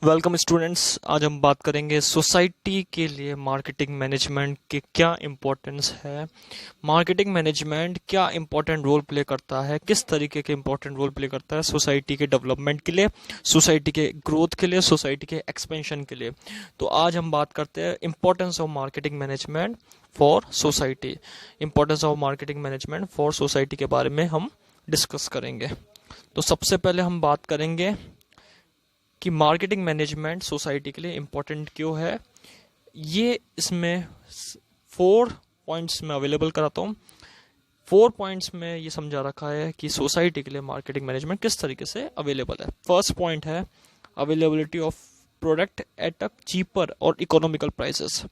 Welcome students. आज हम बात करेंगे सोसाइटी के लिए मार्केटिंग मैनेजमेंट के क्या इम्पोर्टेंस है। मार्केटिंग मैनेजमेंट क्या इम्पोर्टेंट रोल प्ले करता है, किस तरीके के इम्पोर्टेंट रोल प्ले करता है सोसाइटी के डेवलपमेंट के लिए, सोसाइटी के ग्रोथ के लिए, सोसाइटी के एक्सपेंशन के लिए। तो आज हम बात करते हैं importance of marketing management for society. Importance of marketing management for society के बारे में हम डिस्कस करेंगे। तो सबसे पहले हम बात करेंगे कि मार्केटिंग मैनेजमेंट सोसाइटी के लिए इम्पोर्टेंट क्यों है। ये इसमें 4 पॉइंट्स में अवेलेबल कराता हूँ। 4 पॉइंट्स में ये समझा रखा है कि सोसाइटी के लिए मार्केटिंग मैनेजमेंट किस तरीके से अवेलेबल है। फर्स्ट पॉइंट है availability of product at a cheaper और इकोनॉमिकल प्राइसेस।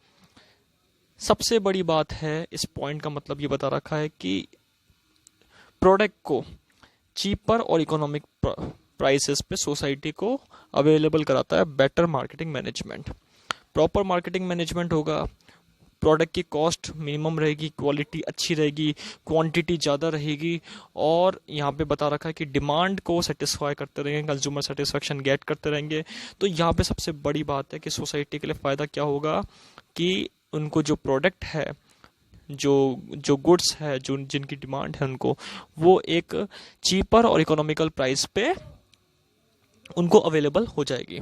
सबसे बड़ी बात है इस पॉइंट का मतलब ये बता रखा है कि प्रोडक्ट को चीपर और इकोनॉमिक प्राइसेस पे सोसाइटी को अवेलेबल कराता है better marketing management. Proper marketing management होगा, प्रोडक्ट की कॉस्ट मिनिमम रहेगी, क्वालिटी अच्छी रहेगी, क्वांटिटी ज़्यादा रहेगी, और यहाँ पे बता रखा है कि डिमांड को सेटिस्फाई करते रहेंगे, कंज्यूमर सेटिस्फेक्शन गेट करते रहेंगे। तो यहाँ पे सबसे बड़ी बात है कि सोसाइटी के लिए फ़ायदा क्या होगा कि उनको जो प्रोडक्ट है, जो जो गुड्स है, जो जिनकी डिमांड है, उनको वो एक चीपर और इकोनॉमिकल प्राइस पे उनको अवेलेबल हो जाएगी।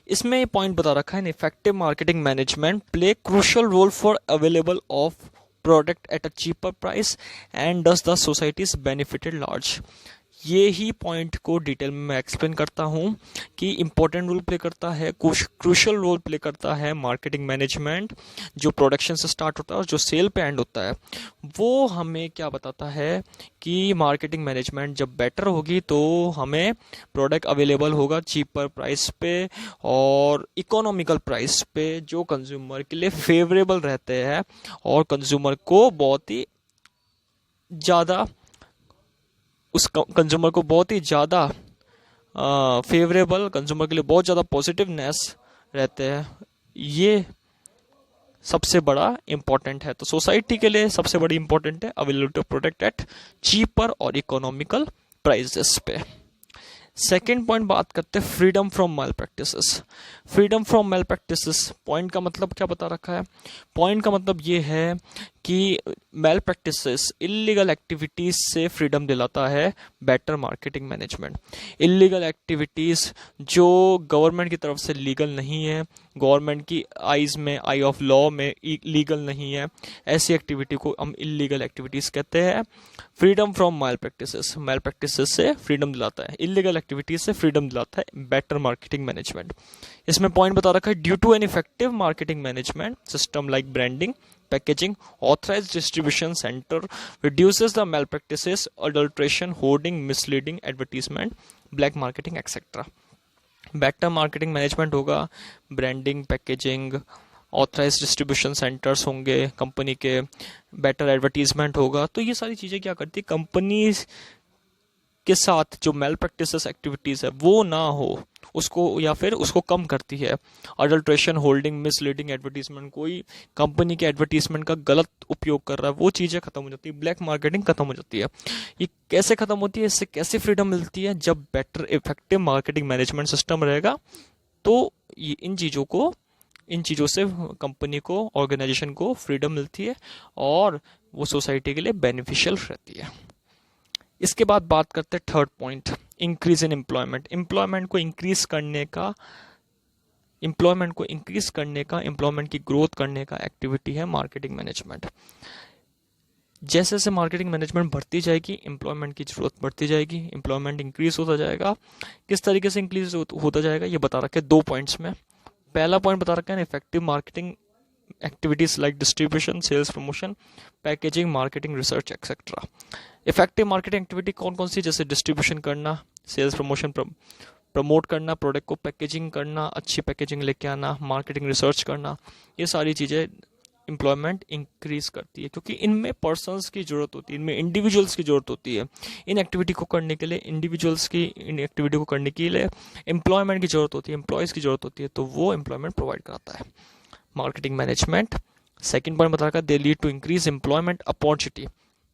इसमें ये पॉइंट बता रखा है, effective marketing management play crucial role for available of product at a cheaper price and does the societies benefited large. ये ही पॉइंट को डिटेल में मैं एक्सप्लेन करता हूँ कि इम्पोर्टेंट रोल प्ले करता है, क्रूशियल रोल प्ले करता है मार्केटिंग मैनेजमेंट, जो प्रोडक्शन से स्टार्ट होता है और जो सेल पे एंड होता है। वो हमें क्या बताता है कि मार्केटिंग मैनेजमेंट जब बेटर होगी तो हमें प्रोडक्ट अवेलेबल होगा चीपर प्राइस पे और इकोनॉमिकल प्राइस पे, जो कंज्यूमर के लिए फेवरेबल रहते हैं और कंज्यूमर को बहुत ही ज़्यादा, उस कंज्यूमर को बहुत ही ज़्यादा फेवरेबल, कंज्यूमर के लिए बहुत ज़्यादा पॉजिटिवनेस रहते हैं। ये सबसे बड़ा इम्पोर्टेंट है। तो सोसाइटी के लिए सबसे बड़ी इम्पोर्टेंट है availability of product at cheaper और इकोनॉमिकल प्राइसेस पे। सेकेंड पॉइंट बात करते हैं freedom from malpractices. Freedom from malpractices point का मतलब क्या बता रखा है? पॉइंट का मतलब ये है कि मैल प्रैक्टिसेस, इलीगल एक्टिविटीज से फ्रीडम दिलाता है better marketing management. Illegal activities जो गवर्नमेंट की तरफ से लीगल नहीं है, गवर्नमेंट की आईज में, आई ऑफ लॉ में लीगल नहीं है, ऐसी एक्टिविटी को हम इलीगल एक्टिविटीज कहते हैं। फ्रीडम फ्रॉम मैल प्रैक्टिसेस से फ्रीडम दिलाता है, इलीगल एक्टिविटीज से फ्रीडम दिलाता है बेटर मार्केटिंग मैनेजमेंट। इसमें पॉइंट बता रखा है due to an effective marketing management system like branding, packaging, authorized distribution center reduces the malpractices, adulteration, hoarding, misleading advertisement, black marketing, etc. Better marketing management होगा, branding, packaging, authorize distribution centres होंगे company के, better advertisement होगा। तो ये सारी चीज़ें क्या करती है, कंपनी के साथ जो मेल प्रैक्टिसेस एक्टिविटीज़ है वो ना हो उसको, या फिर उसको कम करती है। अडल्ट्रेशन, होल्डिंग, मिसलीडिंग एडवर्टीजमेंट, कोई कंपनी के एडवर्टीजमेंट का गलत उपयोग कर रहा है, वो चीज़ें खत्म हो जाती है, ब्लैक मार्केटिंग खत्म हो जाती है। ये कैसे खत्म होती है, इससे कैसे फ्रीडम मिलती है? जब better effective marketing management system रहेगा तो ये इन चीज़ों से कंपनी को, ऑर्गेनाइजेशन को फ्रीडम मिलती है और वो सोसाइटी के लिए बेनिफिशियल रहती है। इसके बाद बात करते हैं third point, increase in employment. Employment को इंक्रीज करने का, एम्प्लॉयमेंट की ग्रोथ करने का एक्टिविटी है मार्केटिंग मैनेजमेंट। जैसे जैसे मार्केटिंग मैनेजमेंट बढ़ती जाएगी, एम्प्लॉयमेंट की जरूरत बढ़ती जाएगी, एम्प्लॉयमेंट इंक्रीज होता जाएगा। किस तरीके से इंक्रीज होता जाएगा ये बता रखे 2 पॉइंट्स में। पहला पॉइंट बता रखा है effective marketing activities like distribution, sales promotion, packaging, marketing, research etcetera. Effective marketing activity कौन कौन सी? जैसे डिस्ट्रीब्यूशन करना, सेल्स प्रमोशन, प्रमोट करना, प्रोडक्ट को पैकेजिंग करना, अच्छी पैकेजिंग लेके आना, मार्केटिंग, रिसर्च करना। ये सारी चीज़ें एम्प्लॉयमेंट इंक्रीज करती है क्योंकि इनमें पर्सन्स की जरूरत होती है, इनमें इंडिविजुअल्स की जरूरत होती है। इन एक्टिविटी को करने के लिए एम्प्लॉयमेंट की जरूरत होती है, एम्प्लॉयज़ की जरूरत होती है, तो वो एम्प्लॉयमेंट प्रोवाइड कराता है मार्केटिंग मैनेजमेंट। सेकंड पॉइंट बता रखा है they lead to increase employment opportunity.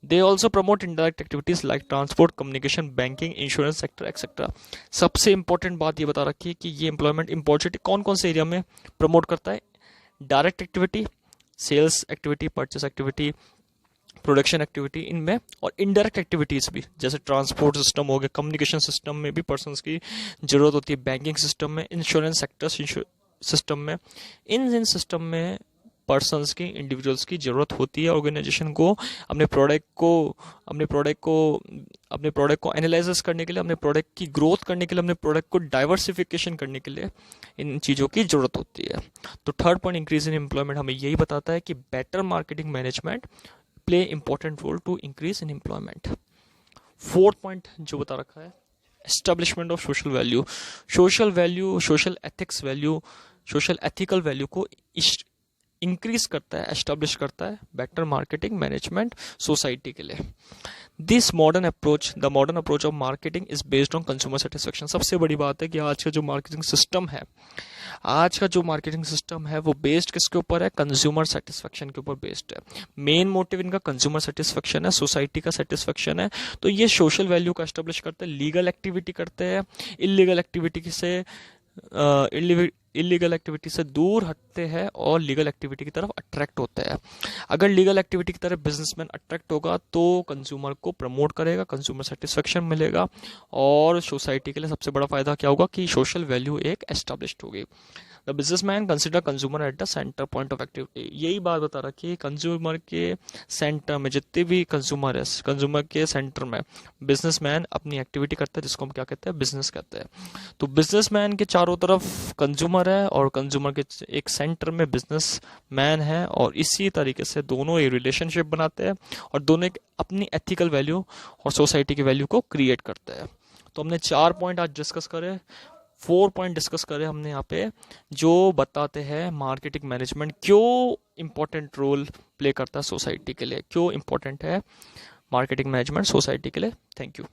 They also promote indirect activities like transport, communication, banking, insurance sector etcetera. सबसे इंपॉर्टेंट बात ये बता रखी है कि ये एम्प्लॉयमेंट अपॉर्चुनिटी कौन कौन से एरिया में प्रमोट करता है। Direct activity, sales activity, purchase activity, production activity इनमें, और इनडायरेक्ट एक्टिविटीज भी, जैसे ट्रांसपोर्ट सिस्टम हो गया, कम्युनिकेशन सिस्टम में भी पर्सन्स की जरूरत होती है, बैंकिंग सिस्टम में, इंश्योरेंस सेक्टर सिस्टम में, इन सिस्टम में पर्सन्स की, इंडिविजुअल्स की जरूरत होती है ऑर्गेनाइजेशन को अपने प्रोडक्ट को एनालिसिस करने के लिए, अपने प्रोडक्ट की ग्रोथ करने के लिए, अपने प्रोडक्ट को डाइवर्सिफिकेशन करने के लिए इन चीज़ों की जरूरत होती है। तो third point, increase in employment, हमें यही बताता है कि better marketing management play important role to increase in employment. Fourth point जो बता रखा है, establishment of social value, social ethics value, social ethical value को इंक्रीज करता है, एस्टेब्लिश करता है बेटर मार्केटिंग मैनेजमेंट सोसाइटी के लिए। The modern approach of marketing is based on consumer satisfaction. सबसे बड़ी बात है कि आज का जो मार्केटिंग सिस्टम है वो बेस्ड किसके ऊपर है, कंज्यूमर सेटिस्फेक्शन के ऊपर बेस्ड है। मेन मोटिव इनका कंज्यूमर सेटिस्फेक्शन है, सोसाइटी का सेटिस्फेक्शन है। तो ये सोशल वैल्यू का एस्टेब्लिश करते हैं, लीगल एक्टिविटी करते हैं, इलीगल एक्टिविटी से दूर हटते हैं और लीगल एक्टिविटी की तरफ अट्रैक्ट होते हैं। अगर लीगल एक्टिविटी की तरफ बिजनेसमैन अट्रैक्ट होगा तो कंज्यूमर को प्रमोट करेगा, कंज्यूमर सेटिस्फेक्शन मिलेगा, और सोसाइटी के लिए सबसे बड़ा फायदा क्या होगा कि सोशल वैल्यू एक एस्टेब्लिश्ड होगी। The businessman consider consumer at the centre point of activity. यही बात बता रखी है, कंज्यूमर के सेंटर में जितने भी कंज्यूमर है, कंज्यूमर के सेंटर में बिजनेसमैन अपनी एक्टिविटी करता है, जिसको हम क्या कहते हैं, बिजनेस कहते हैं। तो बिजनेसमैन के चारों तरफ कंज्यूमर है और कंज्यूमर के एक सेंटर में बिजनेसमैन है, और इसी तरीके से दोनों एक रिलेशनशिप बनाते हैं और दोनों एक अपनी एथिकल वैल्यू और सोसाइटी की वैल्यू को क्रिएट करते हैं। तो हमने 4 पॉइंट आज डिस्कस करे, 4 पॉइंट डिस्कस करे हमने यहाँ पे, जो बताते हैं मार्केटिंग मैनेजमेंट क्यों इंपॉर्टेंट रोल प्ले करता है सोसाइटी के लिए, क्यों इंपॉर्टेंट है मार्केटिंग मैनेजमेंट सोसाइटी के लिए। Thank you.